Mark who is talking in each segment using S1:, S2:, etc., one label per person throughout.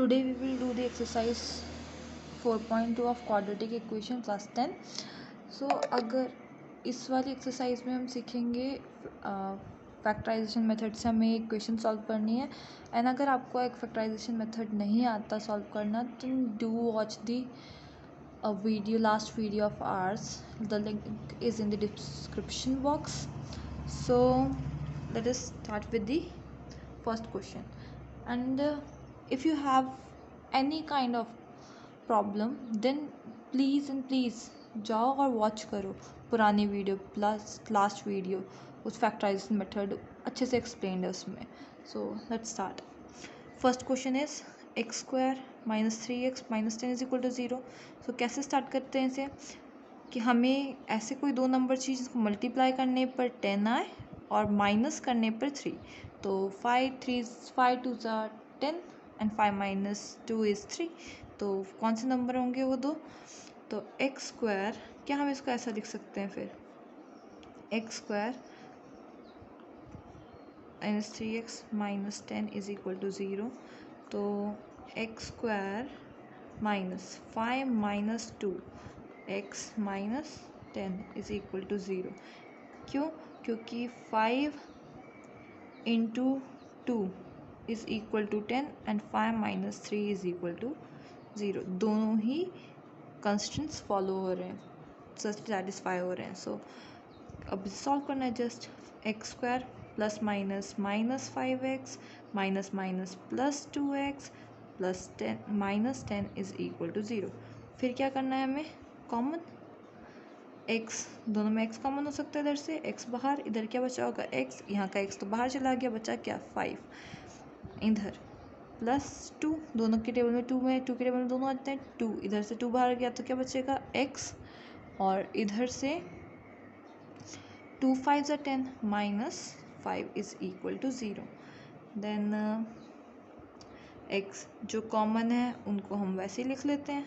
S1: Today we will do the exercise 4.2 of quadratic equation class 10. So अगर इस वाली exercise में हम सीखेंगे फैक्टराइजेशन मेथड से हमें इक्वेशन सॉल्व करनी है. एंड अगर आपको एक फैक्टराइजेशन मेथड नहीं आता सॉल्व करना तो do watch the last video of ours. The link is in the description box. So let us start with the first question. And if you have any kind of problem then please जाओ और watch करो पुरानी video plus last video. उस factorisation method अच्छे से explain है उसमें. So let's start. First question is x square minus 3x minus 10 is equal to 0. सो कैसे स्टार्ट करते हैं इसे कि हमें ऐसे कोई दो नंबर चाहिए जिसको मल्टीप्लाई करने पर 10 आए और माइनस करने पर 3. तो 5 2 10 एंड 5 माइनस 2 इज़ 3. तो कौन से नंबर होंगे वो दो. तो एक्स स्क्वायर क्या हम इसको ऐसा लिख सकते हैं फिर x square minus 3x minus 10 is equal to 0. तो x square minus 5 minus 2 x minus 10 is equal to 0. क्यों? क्योंकि 5 into 2 is equal to 10 and 5 minus 3 is equal to 0. दोनों ही कंस्टेंट्स फॉलो हो रहे हैं, सेटिस्फाई हो रहे हैं. सो अब सॉल्व करना है. Just x square plus minus minus 5x minus minus plus 2x plus 10 minus 10 is equal to 0. फिर क्या करना है हमें? कॉमन x, दोनों में x कॉमन हो सकता है. इधर से x बाहर, इधर क्या बचा होगा x, यहाँ का x तो बाहर चला गया, बचा क्या 5. इधर प्लस 2, दोनों के टेबल में 2 में 2 के टेबल में दोनों आते हैं 2, इधर से 2 बाहर गया तो क्या बचेगा x, और इधर से 2 5 10 minus 5 is equal to 0. Then x जो कॉमन है उनको हम वैसे ही लिख लेते हैं,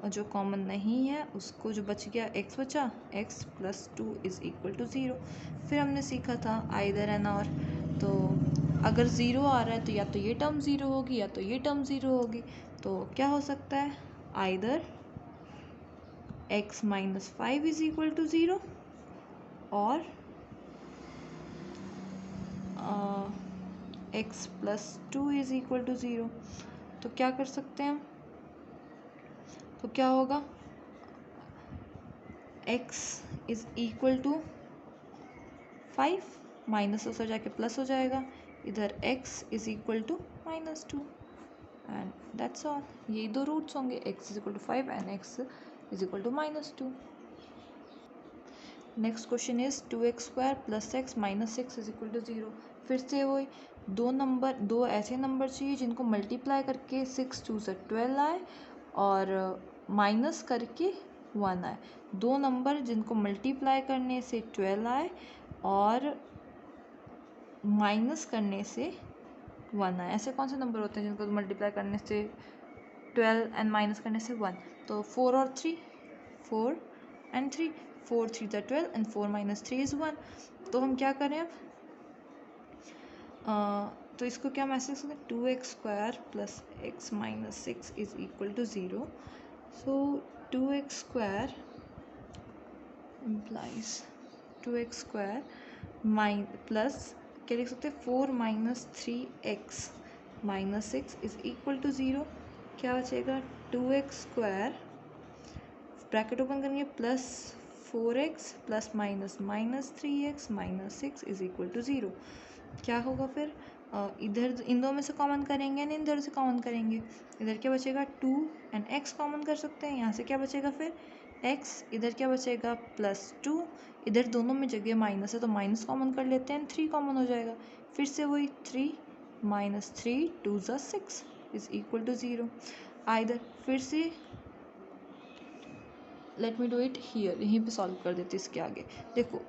S1: और जो कॉमन नहीं है उसको जो बच गया x बचा, x plus 2 is equal to 0. फिर हमने सीखा था आइदर एंड और. तो अगर 0 आ रहा है तो या तो ये टर्म 0 होगी या तो ये टर्म 0 होगी. तो क्या हो सकता है? Either x minus 5 is equal to 0 और x plus 2 is equal to 0. तो क्या कर सकते हैं हम? तो क्या होगा? x is equal to 5 minus से जाके प्लस हो जाएगा, इधर x is equal to minus 2 and that's all. यही दो रूट्स होंगे, x is equal to 5 and x is equal to minus 2. Next question is 2x square plus x minus 6 is equal to 0. फिर से वही दो ऐसे नंबर चाहिए जिनको मल्टीप्लाई करके 6 2 से 12 आए और माइनस करके 1 आए. दो नंबर जिनको मल्टीप्लाई करने से 12 आए और माइनस करने से 1 आए. ऐसे कौन से नंबर होते हैं जिनको मल्टीप्लाई करने से 12 एंड माइनस करने से 1? तो 4 और 3, 4 एंड 3, 4 3 ज़ा 12 एंड 4 माइनस 3 इज़ 1. तो हम क्या करें अब? तो इसको क्या हम ऐसे सकते हैं? 2x square plus x minus 6 is equal to 0. So 2x square implies 2x square plus क्या लिख सकते हैं? 4 minus 3x minus 6 is equal to 0. क्या बचेगा? 2x स्क्वायर ब्रैकेट ओपन करेंगे plus 4x plus minus minus 3x minus 6 is equal to 0. क्या होगा फिर? इधर इन दो में से कॉमन करेंगे ना इधर से कॉमन करेंगे. इधर क्या बचेगा? 2 एंड x कॉमन कर सकते हैं. यहाँ से क्या बचेगा फिर? x. इधर क्या बचेगा? प्लस 2. इधर दोनों में जगह माइनस है तो माइनस कॉमन कर लेते हैं, 3 कॉमन हो जाएगा. फिर से वही 3 माइनस 3 2 ज़ा 6 इज इक्वल टू 0. आइदर फिर से let me do it here, यहीं पे सॉल्व कर देते इसके आगे. देखो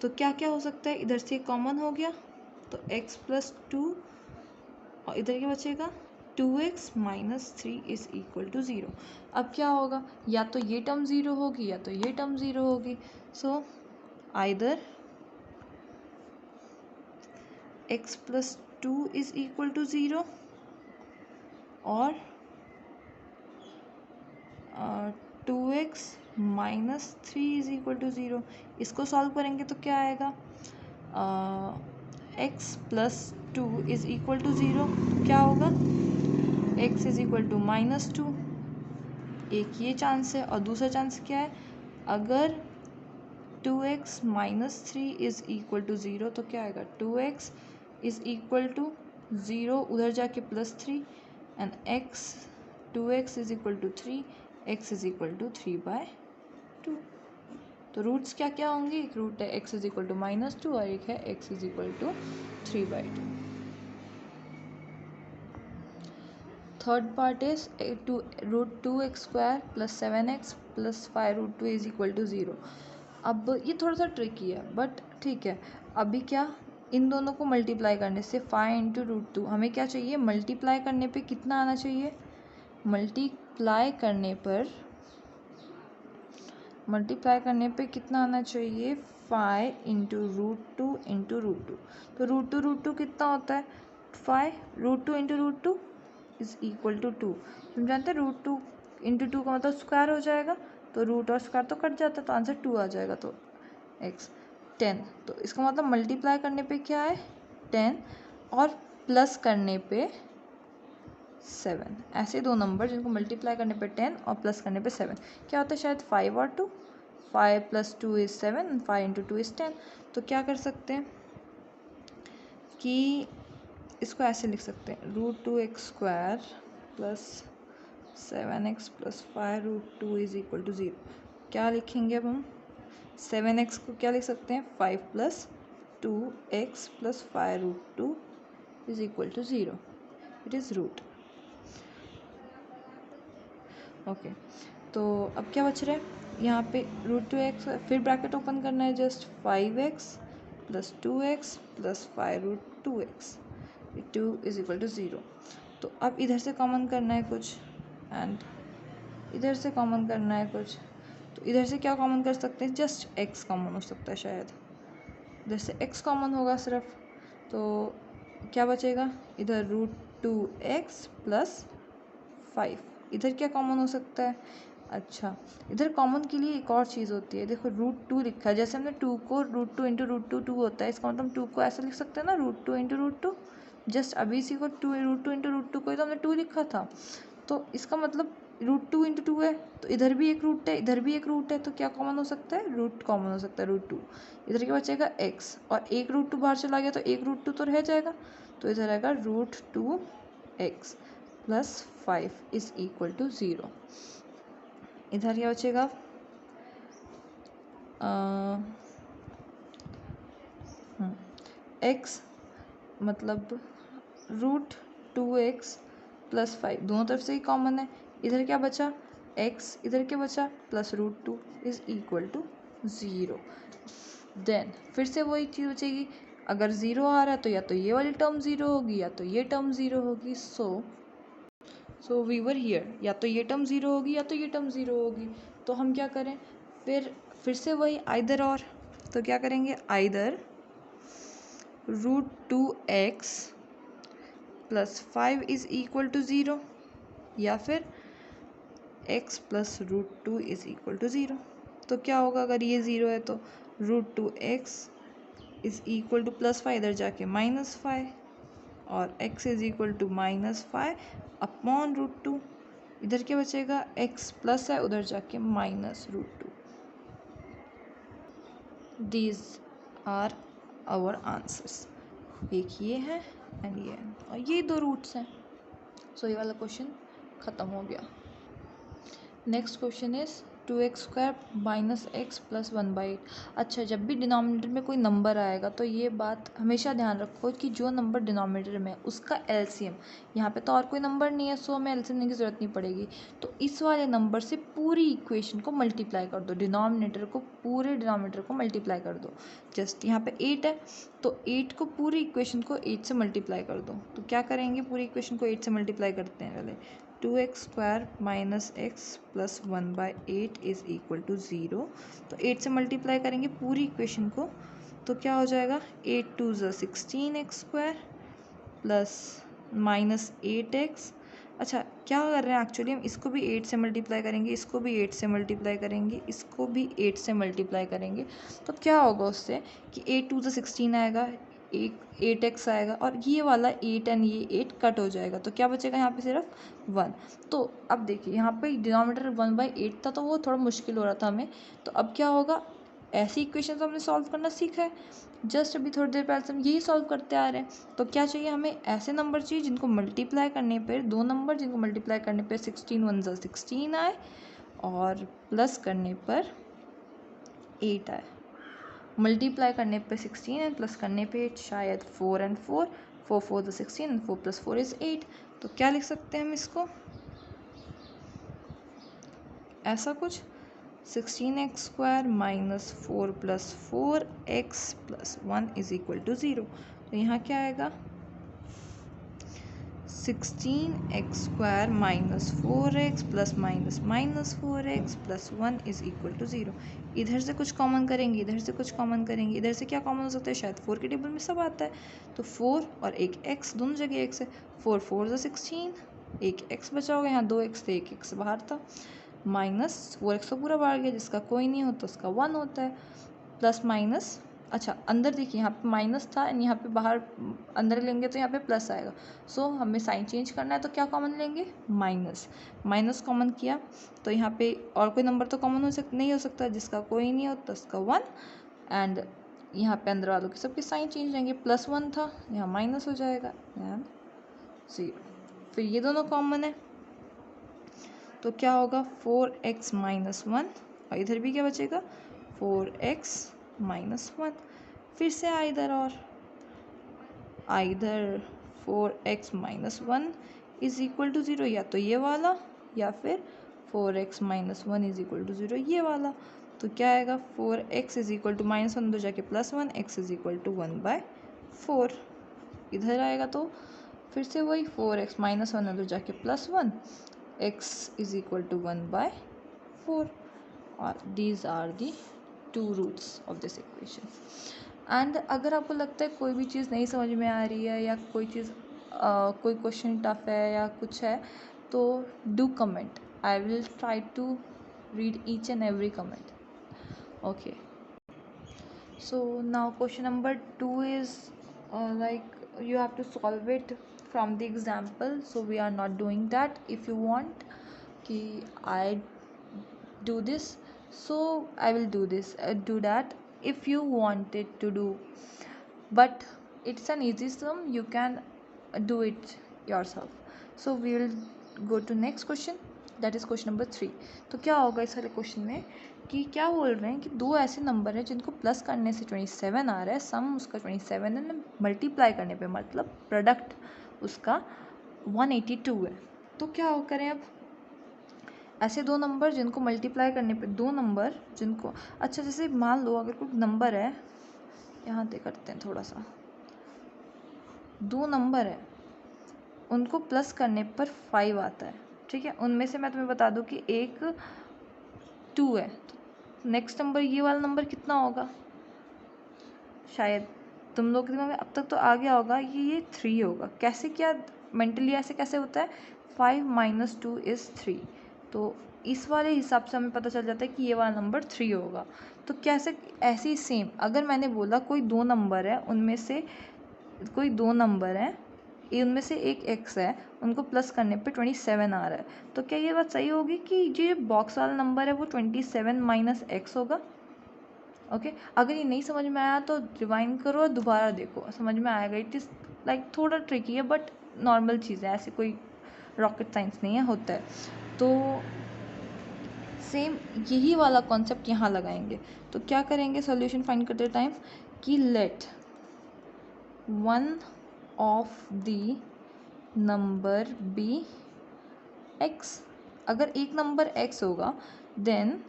S1: तो क्या क्या हो सकता है? इधर से कॉमन हो गया तो x प्लस 2 और इधर क्या बचेगा? 2x minus 3 is equal to 0. अब क्या होगा? या तो ये टर्म 0 होगी या तो ये टर्म 0 होगी. So either x plus 2 is equal to 0 और 2x minus 3 is equal to 0। इसको सॉल्व करेंगे तो क्या आएगा, x plus 2 is equal to 0। क्या होगा, x is equal to minus 2। एक ये चांस है और दूसरा चांस क्या है, अगर 2x minus 3 is equal to 0 तो क्या आएगा, 2x इज इक्वल टू 0, उधर जाके plus 3 and x 2x is equal to 3, x is equal to 3/2। तो रूट्स क्या क्या होंगे, एक रूट है x is equal to minus 2 और एक है x is equal to 3/2। Third part is √2x² plus 7x plus 5√2 is equal to 0। अब ये थोड़ा सा ट्रिकी है बट ठीक है। अभी क्या, इन दोनों को मल्टीप्लाई करने से 5 इंटू √2, हमें क्या चाहिए, मल्टीप्लाई करने पे कितना आना चाहिए, मल्टीप्लाई करने पे कितना आना चाहिए, 5 इंटू √2 इंटू √2। तो √2 कितना होता है 5, √2 इंटू √2 इज इक्वल टू 2। तुम जानते हैं √2 इंटू 2 का मतलब स्क्वायर हो जाएगा, तो रूट और स्क्वायर तो कट जाता है तो आंसर 2 आ जाएगा। तो x 10, तो इसका मतलब मल्टीप्लाई करने पे क्या है 10 और प्लस करने पे 7। ऐसे दो नंबर जिनको मल्टीप्लाई करने पे 10 और प्लस करने पे 7 क्या होता है, शायद 5 और 2, 5 plus 2 is 7 and 5 into 2 is 10। तो क्या कर सकते हैं कि इसको ऐसे लिख सकते हैं, √2x² plus 7x plus 5√2 is equal to 0। क्या लिखेंगे अब हम, 7x को क्या लिख सकते हैं, 5 plus 2x plus 5√2 is equal to 0। It is root. Okay, तो अब क्या बच रहा है यहाँ पे, √2x, फिर ब्रैकेट ओपन करना है, just 5x plus 2x plus 5√2x 2 is equal to 0। तो अब इधर से कॉमन करना है कुछ एंड इधर से कॉमन करना है कुछ। तो इधर से क्या कॉमन कर सकते हैं, जस्ट x कॉमन हो सकता है, शायद इधर से x कॉमन होगा सिर्फ। तो क्या बचेगा, इधर √2x प्लस 5, इधर क्या कॉमन हो सकता है, अच्छा इधर कॉमन के लिए एक और चीज़ होती है, देखो √2 लिखा है, जैसे हमने 2 को √2 इंटू √2 2 होता है, इसका मतलब 2 को ऐसे लिख सकते हैं ना, √2 इंटू √2। जस्ट अभी इसी को √2 इंटू √2 को ही तो हमने 2 लिखा था, तो इसका मतलब √2 इंटू 2 है, तो इधर भी एक रूट है, इधर भी एक रूट है, तो क्या कॉमन हो सकता है, रूट कॉमन हो सकता है, √2। इधर क्या बचेगा x, और एक √2 बाहर चला गया तो एक √2 तो रह जाएगा, तो इधर आएगा √2x plus 5 is equal to 0। इधर क्या बचेगा, x मतलब √2x प्लस 5, दोनों तरफ से ही कॉमन है। इधर क्या बचा x, इधर क्या बचा plus √2 is equal to 0। Then फिर से वही चीज़ बचेगी, अगर 0 आ रहा है तो या तो ये वाली टर्म 0 होगी या तो ये टर्म 0 होगी। सो वी वर हियर, या तो ये टर्म 0 होगी या तो ये टर्म 0 होगी। तो हम क्या करें, फिर से वही आइदर और, तो क्या करेंगे, either √2x plus 5 is equal to 0 या फिर x plus √2 is equal to 0। तो क्या होगा, अगर ये 0 है तो √2x is equal two plus 5, इधर जाके -5, और x is equal to -5 upon √2। इधर क्या बचेगा, x प्लस है, उधर जाके -√2। दीज आर आवर आंसर्स, एक ये है एंड ये है, और ये दो रूट्स हैं। सो ये वाला क्वेश्चन ख़त्म हो गया। Next question is 2x² minus x plus 1/8। अच्छा, जब भी डिनोमिनेटर में कोई नंबर आएगा तो ये बात हमेशा ध्यान रखो कि जो नंबर डिनोमिनेटर में है उसका एलसीएम, यहाँ पे तो और कोई नंबर नहीं है सो हमें एलसीएम लेने की ज़रूरत नहीं पड़ेगी, तो इस वाले नंबर से पूरी इक्वेशन को मल्टीप्लाई कर दो, पूरे डिनोमिनेटर को मल्टीप्लाई कर दो। जस्ट यहाँ पे 8 है तो 8 को पूरी इक्वेशन को 8 से मल्टीप्लाई कर दो। तो क्या करेंगे, पूरी इक्वेशन को 8 से मल्टीप्लाई करते हैं पहले। 2x² minus x plus 1/8 is equal to 0। तो 8 से मल्टीप्लाई करेंगे पूरी इक्वेशन को, तो क्या हो जाएगा, 8 2 16x² प्लस माइनस 8x। अच्छा, क्या कर रहे हैं एक्चुअली, हम इसको भी 8 से मल्टीप्लाई करेंगे, इसको भी 8 से मल्टीप्लाई करेंगे, इसको भी 8 से मल्टीप्लाई करेंगे। तो क्या होगा उससे कि 8 टू 16 आएगा, एक 8x आएगा, और ये वाला 8 एंड ये 8 कट हो जाएगा। तो क्या बचेगा यहाँ पे सिर्फ 1। तो अब देखिए यहाँ पे डिनोमिनेटर 1/8 था, तो वो थोड़ा मुश्किल हो रहा था हमें। तो अब क्या होगा, ऐसी इक्वेशन हमने सॉल्व करना सीखा है, जस्ट अभी थोड़ी देर पहले से हम यही सॉल्व करते आ रहे हैं। तो क्या चाहिए हमें, ऐसे नंबर चाहिए जिनको मल्टीप्लाई करने पर, दो नंबर जिनको मल्टीप्लाई करने पर 16 1 16 आए, और प्लस करने पर 8 आए। मल्टीप्लाई करने पे 16 एंड प्लस करने पे शायद 4 एंड 4, 4 4 द 16 एंड 4 + 4 = 8। तो क्या लिख सकते हैं हम इसको, ऐसा कुछ, 16x² माइनस 4 + 4x + 1 = 0। तो यहाँ क्या आएगा, 16x² minus 4x plus minus 4x + 1 = 0। इधर से कुछ कॉमन करेंगे, इधर से कुछ कॉमन करेंगे, इधर से क्या कॉमन हो सकता है, शायद 4 के टेबल में सब आता है। तो 4 और एक x, दोनों जगह x है, 4 4 = 16, एक x बचा होगा, यहाँ 2x थे, एक x बाहर था, माइनस 4x तो पूरा बाहर गया, जिसका कोई नहीं होता उसका 1 होता है, प्लस माइनस। अच्छा, अंदर देखिए यहाँ पे माइनस था एंड यहाँ पे बाहर अंदर लेंगे तो यहाँ पे प्लस आएगा। सो हमें साइन चेंज करना है, तो क्या कॉमन लेंगे, माइनस। माइनस कॉमन किया तो यहाँ पे और कोई नंबर तो कॉमन नहीं हो सकता, जिसका कोई नहीं होता उसका 1, एंड यहाँ पे अंदर वालों के सबके साइन चेंज रहेंगे। +1 था, यहाँ माइनस हो जाएगा एंड 0। फिर ये दोनों कॉमन है, तो क्या होगा, 4x - 1, और इधर भी क्या बचेगा, 4x - 1। फिर से आइदर और, आइदर 4x - 1 = 0, या तो ये वाला, या फिर 4x - 1 = 0 ये वाला। तो क्या आएगा, 4x = -1 तो जाके +1, x = 1/4 इधर आएगा। तो फिर से वही 4x - 1 तो जाके +1, x = 1/4, और these are the two roots of this equation। And अगर आपको लगता है कोई भी चीज़ नहीं समझ में आ रही है, या कोई चीज़ कोई क्वेश्चन टफ है या कुछ है, तो do comment, I will try to read each and every comment. Okay, so now question number 2 is like you have to solve it from the example, so we are not doing that. If you want कि I do this, so I will do this, do that if you wanted to do, but it's an easy sum, you can do it yourself. So we will go to next question, that is question number 3। तो क्या होगा इस वाले question में कि क्या बोल रहे हैं कि दो ऐसे नंबर हैं जिनको प्लस करने से 27 आ रहा है, सम उसका 27 है, मल्टीप्लाई करने पे मतलब प्रोडक्ट उसका 182 है। तो क्या हो करें अब, ऐसे दो नंबर जिनको मल्टीप्लाई करने पे, दो नंबर जिनको, अच्छा जैसे मान लो अगर कोई नंबर है, यहाँ पे करते हैं थोड़ा सा, दो नंबर है उनको प्लस करने पर 5 आता है, ठीक है। उनमें से मैं तुम्हें बता दूं कि एक 2 है, तो नेक्स्ट नंबर ये वाला नंबर कितना होगा, शायद तुम लोग के दिमाग में अब तक तो आ गया होगा ये 3 होगा। कैसे, क्या मेंटली ऐसे कैसे होता है, 5 - 2 = 3, तो इस वाले हिसाब से हमें पता चल जाता है कि ये वाला नंबर 3 होगा। तो कैसे, ऐसे ही सेम अगर मैंने बोला कोई दो नंबर है, उनमें से कोई दो नंबर हैं, उनमें से एक x है, उनको प्लस करने पे 27 आ रहा है, तो क्या ये बात सही होगी कि जो बॉक्स वाला नंबर है वो 27 - x होगा। ओके, अगर ये नहीं समझ में आया तो रिवाइंड करो और दोबारा देखो, समझ में आएगा। इट इज़ लाइक थोड़ा ट्रिकी है, बट नॉर्मल चीज़ है, ऐसे कोई रॉकेट साइंस नहीं है, होता है। तो सेम यही वाला कॉन्सेप्ट यहाँ लगाएंगे। तो क्या करेंगे सॉल्यूशन फाइंड करते टाइम कि let one of the number be x, अगर एक नंबर x होगा then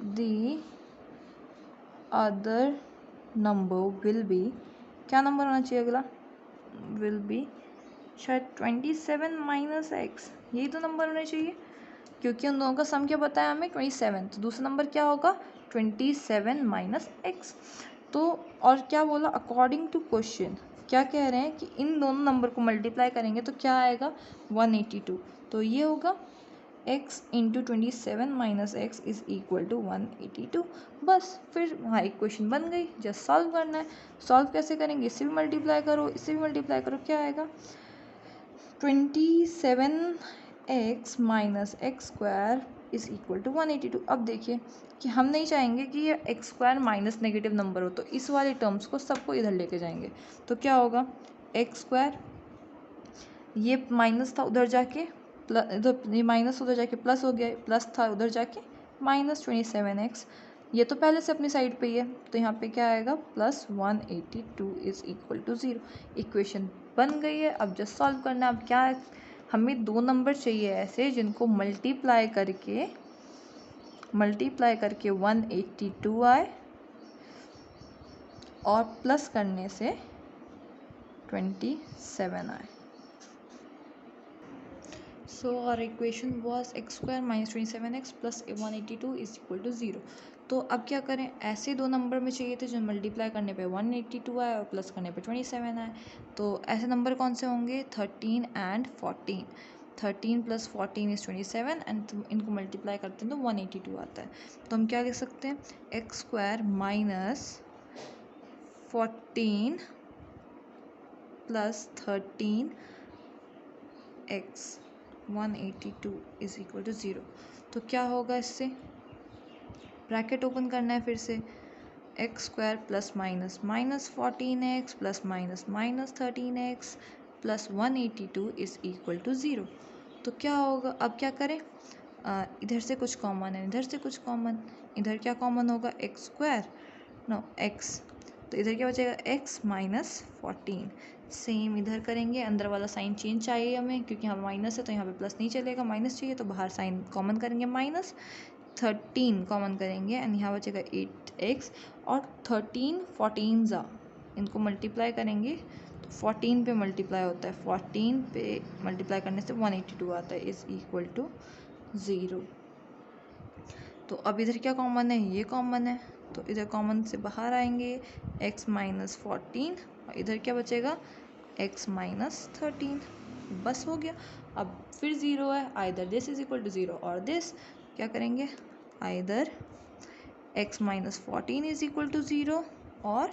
S1: the other number will be, क्या नंबर होना चाहिए अगला, विल बी शायद 27 - x, यही तो नंबर होने चाहिए, क्योंकि उन दोनों का सम क्या बताया हमें 27, तो दूसरा नंबर क्या होगा 27 - x। तो और क्या बोला, अकॉर्डिंग टू क्वेश्चन, क्या कह रहे हैं कि इन दोनों नंबर को मल्टीप्लाई करेंगे तो क्या आएगा 182। तो ये होगा x into 27 minus x is equal to 182। बस फिर हमारी इक्वेशन बन गई, जस्ट सॉल्व करना है। सॉल्व कैसे करेंगे, इससे भी मल्टीप्लाई करो, इससे भी मल्टीप्लाई करो, क्या आएगा 27x minus x square is equal to 182। अब देखिए कि हम नहीं चाहेंगे कि ये x square minus negative number हो, तो इस वाले टर्म्स को सबको इधर लेके जाएंगे। तो क्या होगा एक्स स्क्वायर, ये माइनस था उधर जाके प्लस, इधर ये माइनस उधर जाके प्लस हो गया, प्लस था उधर जाके माइनस 27x, ये तो पहले से अपनी साइड पे ही है, तो यहाँ पे क्या आएगा plus 182 is equal to 0। Equation बन गई है। अब जस्ट सॉल्व करना है। अब क्या है, हमें दो नंबर चाहिए ऐसे जिनको मल्टीप्लाई करके 182 आए और प्लस करने से 27 आए। So our equation was x square minus 27x plus 182 is equal to 0। तो अब क्या करें, ऐसे दो नंबर में चाहिए थे जो मल्टीप्लाई करने पे 182 आए और प्लस करने पे 27 आए। तो ऐसे नंबर कौन से होंगे 13 एंड 14। 13 प्लस 14 इज 27 एंड इनको मल्टीप्लाई करते हैं तो 182 आता है। तो हम क्या लिख सकते हैं x square minus 14 plus 13 x 182 is equal to 0। तो क्या होगा, इससे ब्रैकेट ओपन करना है फिर से, x square plus minus minus 14x plus minus minus 13x plus 182 is equal to 0। तो क्या होगा, अब क्या करें, इधर से कुछ कॉमन है, इधर से कुछ कॉमन, इधर क्या कॉमन होगा एक्स स्क्वायर, नो एक्स, तो इधर क्या बचेगा x माइनस 14। सेम इधर करेंगे, अंदर वाला साइन चेंज चाहिए हमें क्योंकि यहाँ माइनस है तो यहाँ पे प्लस नहीं चलेगा, माइनस चाहिए तो बाहर साइन कॉमन करेंगे, माइनस 13 कॉमन करेंगे एंड यहाँ बचेगा 8x और 13 14 इनको मल्टीप्लाई करेंगे तो 14 पे मल्टीप्लाई होता है, 14 पे मल्टीप्लाई करने से 182 आता है इज इक्वल टू 0। तो अब इधर क्या कॉमन है, ये कॉमन है, तो इधर कॉमन से बाहर आएंगे x माइनस 14 और इधर क्या बचेगा x माइनस 13। बस हो गया। अब फिर 0 है, either this is equal to 0 और दिस, क्या करेंगे either x minus 14 is equal to 0 और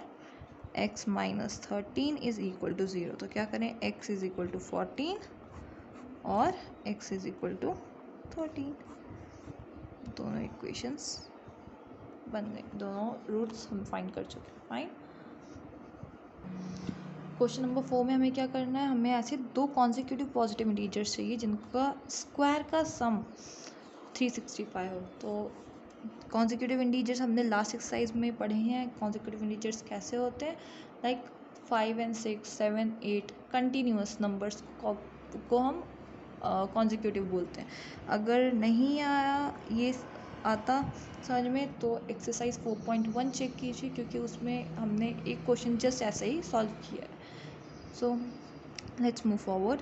S1: x minus 13 is equal to 0। तो क्या करें x इज इक्वल टू 14 और x इज इक्वल टू 13। दोनों इक्वेशंस बन गए, दोनों रूट्स हम फाइंड कर चुके हैं। फाइन। क्वेश्चन नंबर 4 में हमें क्या करना है, हमें ऐसे दो कॉन्जिक्यूटिव पॉजिटिव इंटीजर्स चाहिए जिनका स्क्वायर का सम 365 हो। तो कॉन्जिक्यूटिव इंटीजर्स हमने लास्ट एक्सरसाइज में पढ़े हैं, कॉन्जिक्यूटिव इंटीजर्स कैसे होते हैं, लाइक 5 and 6 7 8 कंटिन्यूस नंबर्स को हम कॉन्जिक्यूटिव बोलते हैं। अगर नहीं आया ये आता समझ में तो एक्सरसाइज 4.1 चेक कीजिए क्योंकि उसमें हमने एक क्वेश्चन जस्ट ऐसे ही सॉल्व किया है। So let's move forward.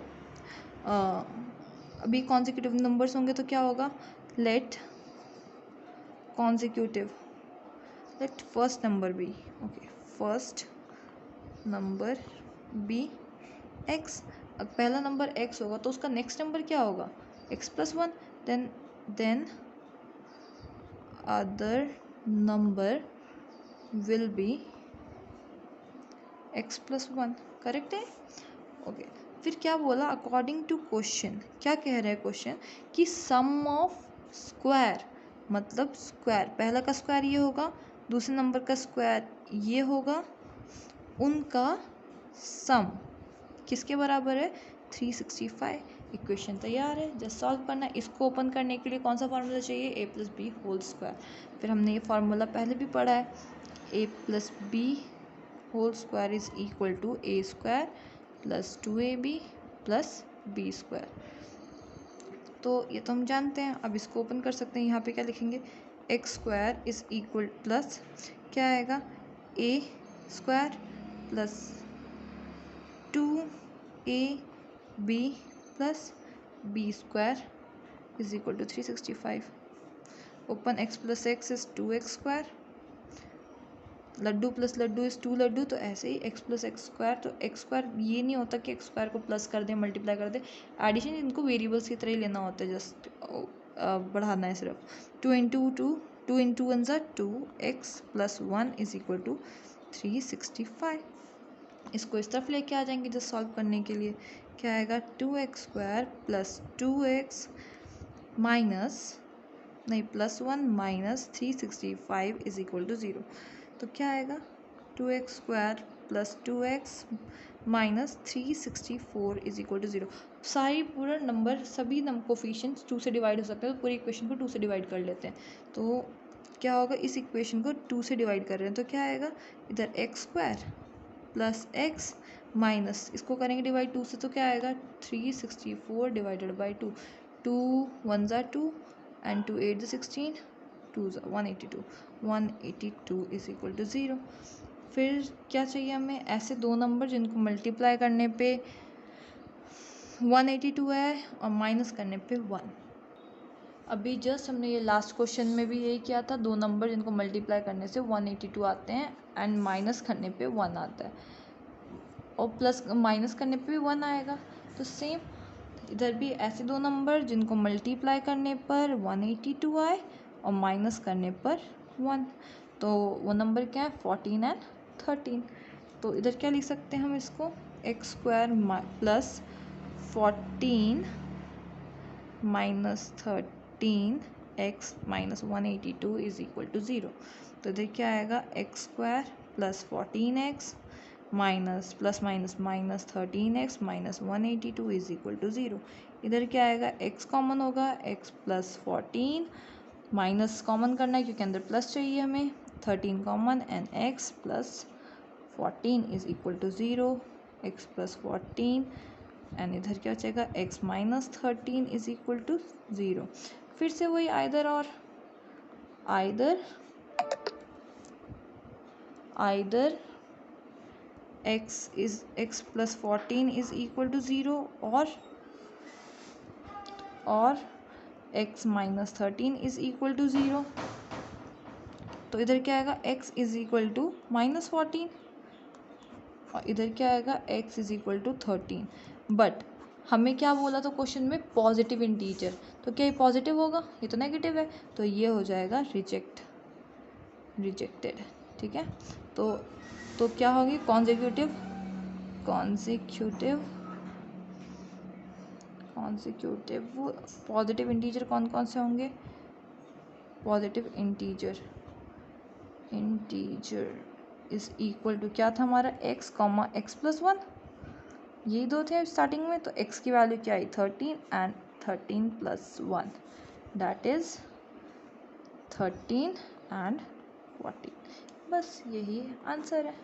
S1: अभी कॉन्जिक्यूटिव नंबर्स होंगे तो क्या होगा, late consecutive, let first number be, okay, first number be x। अब पहला नंबर x होगा तो उसका नेक्स्ट नंबर क्या होगा x plus 1, then other number will be x plus 1। Correct है, ओके। फिर क्या बोला, अकॉर्डिंग टू क्वेश्चन, क्या कह रहा है क्वेश्चन कि सम ऑफ स्क्वायर, मतलब स्क्वायर, पहला का स्क्वायर ये होगा, दूसरे नंबर का स्क्वायर ये होगा, उनका सम किसके बराबर है 365। इक्वेशन तैयार है, जस्ट सॉल्व करना है। इसको ओपन करने के लिए कौन सा फार्मूला चाहिए, a plus b whole square. फिर हमने ये फार्मूला पहले भी पढ़ा है, a plus b whole square is equal to a square plus 2ab plus b square. तो ये तो हम जानते हैं, अब इसको ओपन कर सकते हैं। यहाँ पे क्या लिखेंगे, x square is equal plus क्या आएगा a square plus 2ab plus b square is equal to 365। Open x plus x is 2x square लड्डू प्लस लड्डू इज़ 2 लड्डू, तो ऐसे ही x प्लस एक्स स्क्वायर, तो एक्स स्क्वायर ये नहीं होता कि एक्स स्क्वायर को प्लस कर दें मल्टीप्लाई कर दें, एडिशन इनको वेरिएबल्स की तरह ही लेना होता है, जस्ट बढ़ाना है सिर्फ। 2 इंटू 1 ज़ा 2 x plus 1 is equal to 365। इसको इस तरफ लेके आ जाएंगे जस्ट सॉल्व करने के लिए, क्या आएगा 2x square plus 2x minus नहीं plus 1 minus 365 is equal to 0। तो क्या आएगा 2x square plus 2x minus 364 is equal to 0। सारी पूरा नंबर सभी कोफिशिएंट्स 2 से डिवाइड हो सकते हैं, तो पूरी इक्वेशन को 2 से डिवाइड कर लेते हैं। तो क्या होगा, इस इक्वेशन को 2 से डिवाइड कर रहे हैं तो क्या आएगा, इधर x square plus x minus इसको करेंगे डिवाइड 2 से, तो क्या आएगा 364 डिवाइडेड बाई 2, 2 1 ज़ा 2 एंड 2 8 ज़ा 16, 2 ज़ा 182, 182 इज इक्वल टू 0। फिर क्या चाहिए हमें, ऐसे दो नंबर जिनको मल्टीप्लाई करने पे 182 है और माइनस करने पे 1। अभी जस्ट हमने ये लास्ट क्वेश्चन में भी यही किया था, दो नंबर जिनको मल्टीप्लाई करने से 182 आते हैं एंड माइनस करने पे 1 आता है, और प्लस माइनस करने पे भी 1 आएगा। तो सेम इधर भी ऐसे दो नंबर जिनको मल्टीप्लाई करने पर 182 आए और माइनस करने पर 1, तो वो नंबर क्या है 14 एंड 13। तो इधर क्या लिख सकते हैं हम इसको, x square plus 14 minus 13 x minus 182 is equal to 0। तो इधर क्या आएगा x square plus 14x minus plus minus minus 13x minus 182 is equal to 0। इधर क्या आएगा, x कॉमन होगा, x प्लस 14 माइनस कॉमन करना है क्योंकि अंदर प्लस चाहिए हमें, 13 common and x plus 14 is equal to 0, x plus 14 and इधर क्या बचेगा x minus 13 is equal to 0। फिर से वही आइदर और, either x plus 14 is equal to 0 और x minus 13 is equal to 0। तो इधर क्या आएगा x is equal to minus 14 और इधर क्या आएगा x is equal to 13। But हमें क्या बोला था क्वेश्चन में, पॉजिटिव इंटीजर, तो क्या ये पॉजिटिव होगा, ये तो नेगेटिव है, तो ये हो जाएगा रिजेक्टेड। ठीक है, तो क्या होगी कॉन्जिक्यूटिव वो पॉजिटिव इंटीजर कौन कौन से होंगे, positive integer is equal to क्या था हमारा x कॉमा एक्स प्लस 1, यही दो थे स्टार्टिंग में, तो x की वैल्यू क्या आई 13 and 13 plus 1 that is 13 and 14। बस यही आंसर है,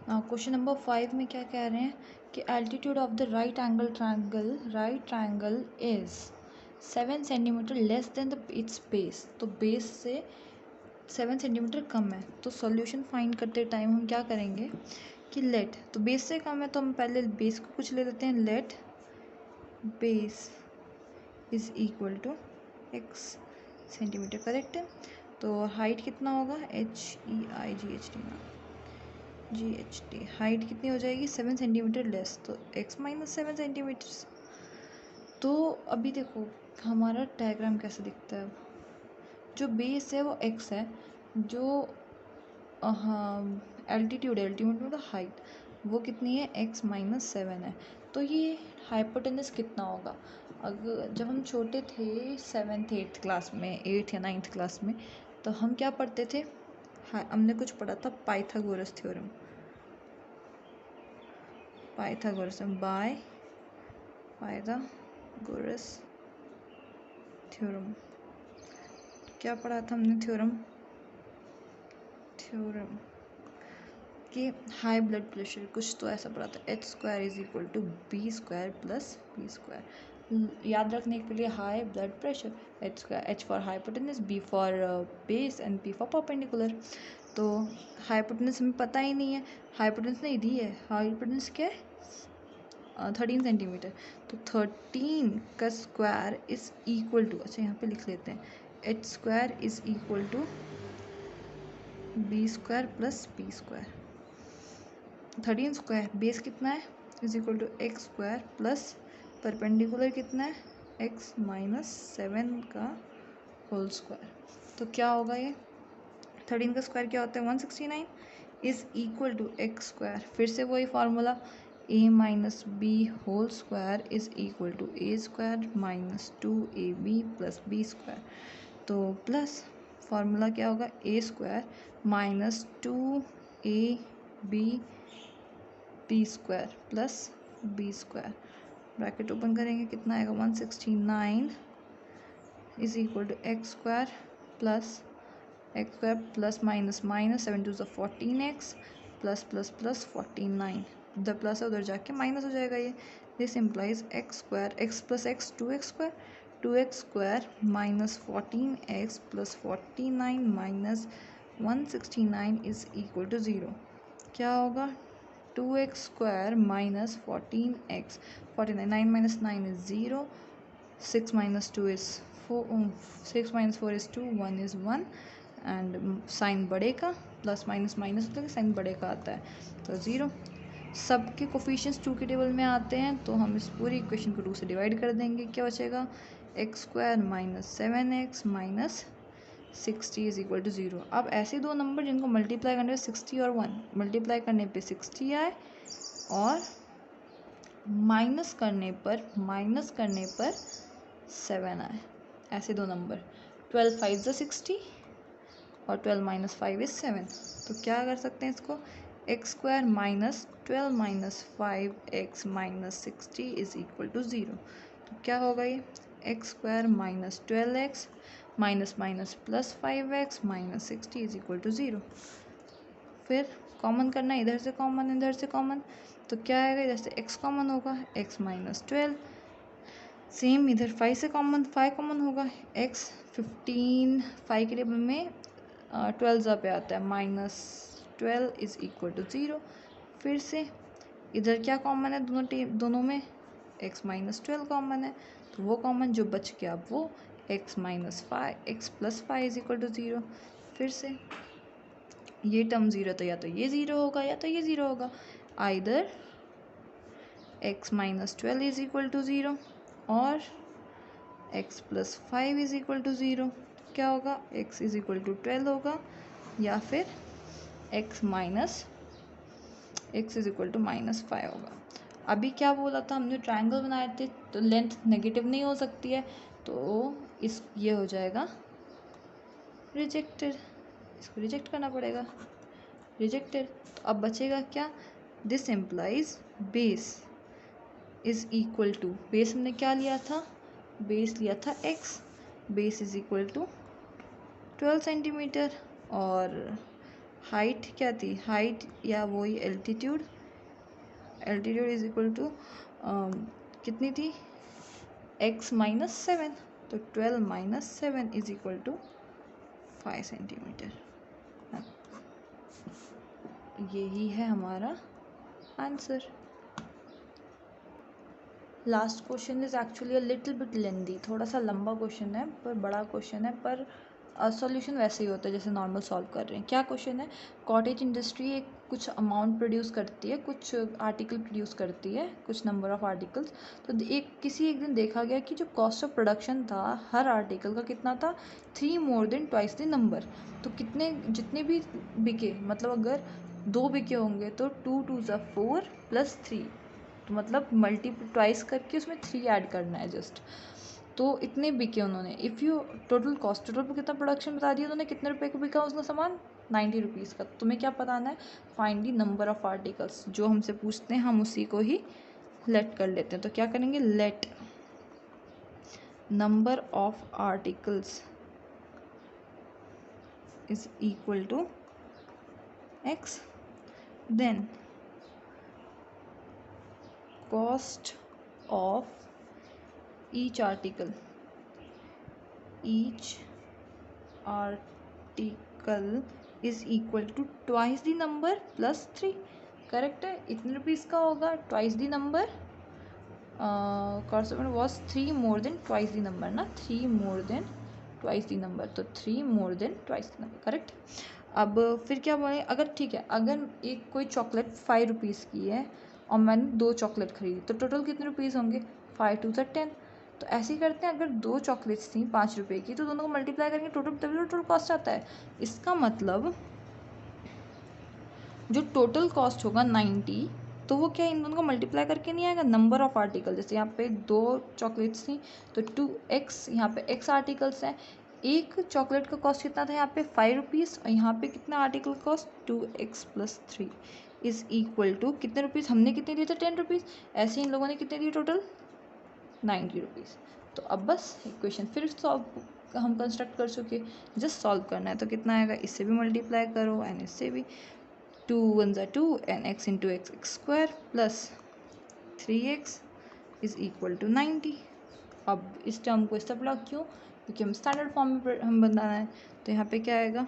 S1: क्वेश्चन नंबर 5 में क्या कह रहे हैं कि altitude of the right triangle is 7 centimetre less than it's base, तो बेस से 7 सेंटीमीटर कम है। तो सॉल्यूशन फाइंड करते टाइम हम क्या करेंगे कि लेट, तो बेस से कम है तो हम पहले बेस को कुछ ले देते हैं, let base is equal to x centimetre, correct है। तो हाइट कितना होगा GHT हाइट कितनी हो जाएगी 7 सेंटीमीटर लेस, तो x माइनस 7 सेंटीमीटर। तो अभी देखो हमारा डायग्राम कैसे दिखता है, जो बेस है वो x है, जो एल्टीट्यूड मतलब हाइट वो कितनी है x माइनस 7 है। तो ये हाइपोटेनस कितना होगा, अगर जब हम छोटे थे 7th 8th क्लास में, 8th या 9th क्लास में, तो हम क्या पढ़ते थे, हमने कुछ पढ़ा था Pythagoras theorem, by Pythagoras theorem. क्या पढ़ा था हमने थ्योरम कि हाई ब्लड प्रेशर कुछ तो ऐसा पढ़ा था, h² is equal to b² plus b²। याद रखने के लिए high blood pressure, h for hypotenuse, b for base and p for perpendicular. तो हाइपोटेनस हमें पता ही नहीं है, हाइपोटेनस नहीं दी है, हाइपोटेनस क्या है 13 सेंटीमीटर, तो 13 का स्क्वायर इज इक्वल टू, अच्छा यहाँ पे लिख लेते हैं h square is equal to b square plus p square. 13 square base कितना है is equal to x square plus perpendicular कितना है एक्स माइनस 7 का होल स्क्वायर। तो क्या होगा ये 13 का स्क्वायर क्या होता है 169 is equal to x square. फिर से वही formula a minus b whole square is equal to a square minus 2ab plus b square. तो प्लस फार्मूला क्या होगा a square minus 2ab b square plus b square. Bracket open करेंगे कितना आएगा 169 is equal to x square plus minus minus 7 to 14x plus plus plus 49 उधर plus है उधर जाके माइनस हो जाएगा ये। This implies x square x plus x 2x square minus 14x plus 49 minus 169 is equal to 0। क्या होगा 2x square minus 14x 49 9 minus 9 is 0 6 minus 2 is 4 6 minus 4 is 2 1 is 1 and sign बड़े का प्लस माइनस माइनस होता है sign बड़े का आता है तो 0। सबके कोफिशिएंट्स 2 के टेबल में आते हैं तो हम इस पूरी इक्वेशन को 2 से डिवाइड कर देंगे। क्या बचेगा x square minus 7x minus 60 is equal to 0। अब ऐसे दो नंबर जिनको मल्टीप्लाई करने पे 60 और 1 मल्टीप्लाई करने पे 60 आए और माइनस करने पर 7 आए, ऐसे दो नंबर 12 5 ज़ा 60 और 12 माइनस 5 इज 7। तो क्या कर सकते हैं इसको x square minus 12 minus 5x minus 60 is equal to 0। तो क्या होगा ये x square minus 12x minus minus plus 5x minus 60 is equal to 0। फिर कॉमन करना है इधर से कॉमन इधर से कॉमन तो क्या आएगा इधर से x कॉमन होगा x माइनस 12 सेम इधर 5 से कॉमन 5 कॉमन होगा x 15 5 के टेबल में 12 पे आता है माइनस 12 इज इक्वल टू 0। फिर से इधर क्या कॉमन है दोनों में x माइनस 12 कॉमन है तो वो कॉमन जो बच गया वो x minus 5 x plus 5 is equal to 0। फिर से ये टर्म 0 तो या तो ये 0 होगा या तो ये 0 होगा either x minus 12 is equal to 0 और x plus 5 is equal to 0। क्या होगा x इज इक्वल टू 12 होगा या फिर x is equal to minus 5 होगा। अभी क्या बोला था हमने ट्रायंगल बनाए थे तो लेंथ नेगेटिव नहीं हो सकती है तो ये हो जाएगा रिजेक्टेड, इसको रिजेक्ट करना पड़ेगा रिजेक्टेड। तो अब बचेगा क्या this implies base is equal to base हमने क्या लिया था बेस लिया था x base is equal to 12 centimetre और हाइट क्या थी हाइट या वही एल्टीट्यूड इज इक्वल टू कितनी थी x माइनस 7 तो 12 minus 7 is equal to 5 centimetre. यही है हमारा answer. Last question is actually a little bit lengthy, थोड़ा सा लंबा क्वेश्चन है पर बड़ा क्वेश्चन है पर सॉल्यूशन वैसे ही होता है जैसे नॉर्मल सॉल्व कर रहे हैं। क्या क्वेश्चन है कॉटेज इंडस्ट्री एक कुछ अमाउंट प्रोड्यूस करती है कुछ आर्टिकल प्रोड्यूस करती है कुछ नंबर ऑफ आर्टिकल्स। तो एक दिन देखा गया कि जो कॉस्ट ऑफ प्रोडक्शन था हर आर्टिकल का कितना था 3 more than twice the number. तो जितने भी बिके मतलब अगर 2 बिके होंगे तो 2 2 ज़ा 4 प्लस 3 तो मतलब ट्वाइस करके उसमें 3 ऐड करना है जस्ट। तो इतने बिके उन्होंने इफ़ यू टोटल पर कितना प्रोडक्शन बता दिया उन्होंने कितने रुपए का बिका उसका सामान 90 रुपीज़ का। तुम्हें क्या बताना है find the number of articles जो हमसे पूछते हैं हम उसी को ही लेट कर लेते हैं। तो क्या करेंगे let number of articles is equal to x then cost of each article is equal to twice the number plus 3। Correct है इतने रुपीज़ का होगा twice the number cost was 3 more than twice the number ना 3 more than twice the number, तो 3 more than twice the number, correct. अब फिर क्या बोले, अगर ठीक है, अगर एक कोई चॉकलेट 5 रुपीज़ की है और मैंने 2 चॉकलेट खरीदी, तो टोटल कितने रुपीज़ होंगे, 5 2 10। तो ऐसे ही करते हैं, अगर 2 चॉकलेट्स थी 5 रुपये की, तो दोनों को मल्टीप्लाई करेंगे, टोटल कॉस्ट आता है। इसका मतलब जो टोटल कॉस्ट होगा 90, तो वो क्या इन दोनों को मल्टीप्लाई करके नहीं आएगा, नंबर ऑफ आर्टिकल। जैसे यहाँ पे 2 चॉकलेट्स थी तो 2x, यहाँ पे x आर्टिकल्स हैं। एक चॉकलेट का कॉस्ट कितना था यहाँ पे 5 रुपीज़, और यहाँ पे कितना article cost 2x + 3 is equal to कितने रुपीज़, हमने कितने दिए थे 10 रुपीज़, ऐसे ही इन लोगों ने कितने दिए टोटल 90 रुपीज़। तो अब बस इक्वेशन फिर सॉल्व हम कंस्ट्रक्ट कर चुके, जस्ट सॉल्व करना है। तो कितना आएगा, इससे भी मल्टीप्लाई करो एंड इससे भी, 2 1 ज़ा 2 and x into x square plus 3x is equal to 90। अब इस टर्म को इस तरफ ला, क्यों, क्योंकि हम स्टैंडर्ड फॉर्म में हम बनाना है। तो यहाँ पे क्या आएगा,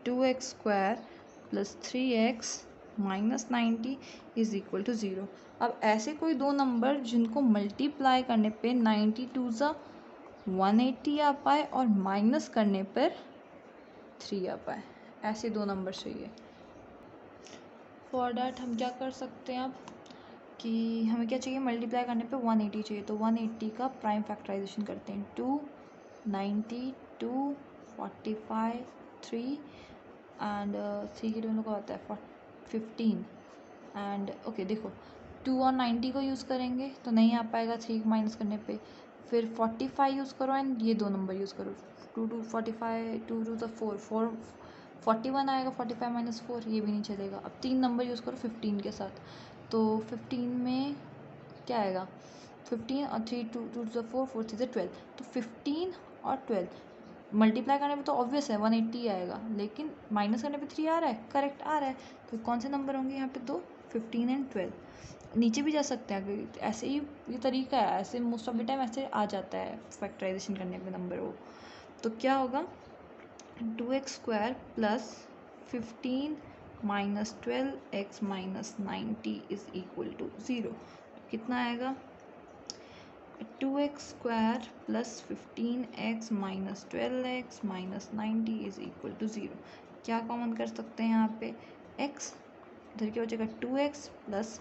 S1: 2x square plus 3x minus 90 is equal to 0। अब ऐसे कोई दो नंबर जिनको मल्टीप्लाई करने पे 92 ज़ा 180 आ पाए और माइनस करने पर 3 आ पाए, ऐसे दो नंबर चाहिए। फॉर डैट हम क्या कर सकते हैं अब, कि हमें क्या चाहिए, मल्टीप्लाई करने पे 180 चाहिए। तो 180 का प्राइम फैक्टराइजेशन करते हैं, 2 90 2 45 3 एंड 3 के दोनों का होता है 15 एंड ओके। देखो 2 और 90 को यूज़ करेंगे तो नहीं आ पाएगा 3 को माइनस करने पे, फिर 45 यूज़ करो एंड ये दो नंबर यूज़ करो, 2 2 45 2 2 4 4 41 आएगा, 45 माइनस 4 ये भी नहीं चलेगा। अब 3 नंबर यूज़ करो 15 के साथ, तो 15 में क्या आएगा, 15 और 3 2 2 4 4 3 12, तो 15 और 12 मल्टीप्लाई करने पे तो ऑब्वियस है 180 आएगा, लेकिन माइनस करने पे 3 आ रहा है, करेक्ट आ रहा है। तो कौन से नंबर होंगे यहाँ पे, दो, 15 एंड 12। नीचे भी जा सकते हैं, अगर ऐसे ही ये तरीका है, ऐसे मोस्ट ऑफ द टाइम ऐसे आ जाता है फैक्टराइजेशन करने पे नंबर वो। तो क्या होगा, 2x square plus 15 minus 12x minus 90 is equal to 0। कितना आएगा, 2x square plus 15x minus 12x minus 90 is equal to 0। क्या कॉमन कर सकते हैं यहाँ पे, x, इधर क्या हो जाएगा 2x plus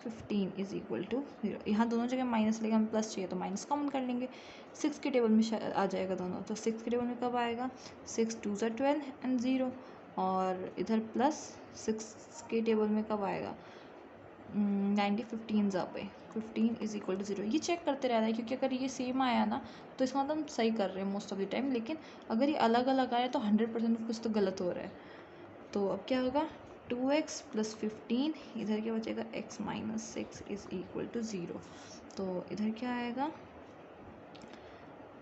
S1: 15 is equal to 0। यहाँ दोनों जगह माइनस लेके हमें प्लस चाहिए तो माइनस कॉमन कर लेंगे, 6 के टेबल में आ जाएगा दोनों। तो 6 के टेबल में कब आएगा, 6 2 ज़ा 12 एंड 0, और इधर प्लस 6 के टेबल में कब आएगा, 90 15 ज़ा पे 15 इज इक्वल टू 0। ये चेक करते रहना है, क्योंकि अगर ये सेम आया ना तो इसका मतलब हम सही कर रहे हैं मोस्ट ऑफ द टाइम, लेकिन अगर ये अलग अलग आया तो 100% कुछ तो गलत हो रहा है। तो अब क्या होगा, 2x प्लस 15, इधर क्या बचेगा x minus 6 is equal to 0। तो इधर क्या आएगा,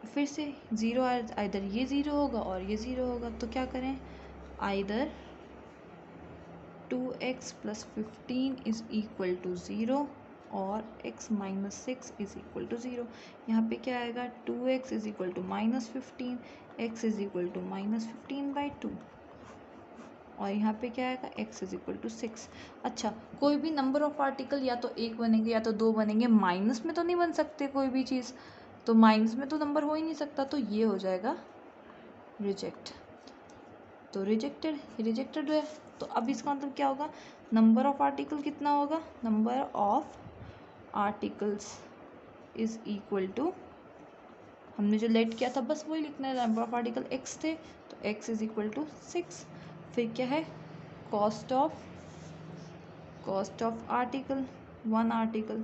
S1: फिर से 0, इधर ये 0 होगा और ये 0 होगा। तो क्या करें, either 2x plus 15 is equal to 0 और x minus 6 is equal to 0। यहाँ पे क्या आएगा, 2x is equal to minus 15, x is equal to minus 15/2, और यहाँ पे क्या आएगा, x इज इक्वल टू 6। अच्छा, कोई भी नंबर ऑफ आर्टिकल या तो 1 बनेंगे या तो 2 बनेंगे, माइनस में तो नहीं बन सकते कोई भी चीज़, तो माइनस में तो नंबर हो ही नहीं सकता, तो ये हो जाएगा रिजेक्ट। तो रिजेक्टेड है। तो अब इसका मतलब क्या होगा, नंबर ऑफ आर्टिकल कितना होगा, number of articles is equal to, हमने जो लेट किया था बस वही लिखना है, नंबर ऑफ आर्टिकल x थे तो x इज इक्वल टू 6। फिर क्या है, cost of article, one article,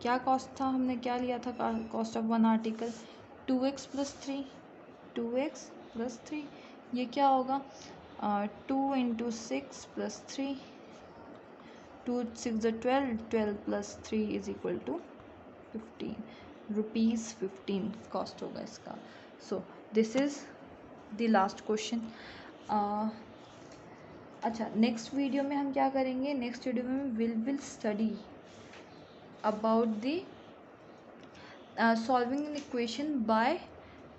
S1: क्या कॉस्ट था, हमने क्या लिया था cost of one article, 2x plus 3, 2x plus 3, ये क्या होगा, 2 इंटू 6 प्लस 3, 2 6 ज़ा 12, 12 plus 3 is equal to 15 rupees, 15 cost होगा इसका। So this is the last question. अच्छा, नेक्स्ट वीडियो में हम क्या करेंगे, नेक्स्ट वीडियो में will study about the solving an equation by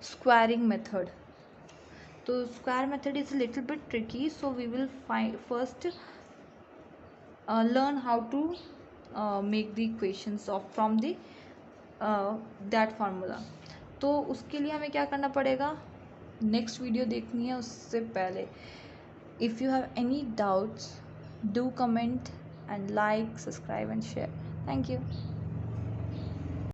S1: squaring method. तो square method is little bit tricky, so we will find first learn how to make the equations of from the that formula. तो उसके लिए हमें क्या करना पड़ेगा, next video देखनी है उससे पहले। If you have any doubts, do comment and like, subscribe and share. Thank you.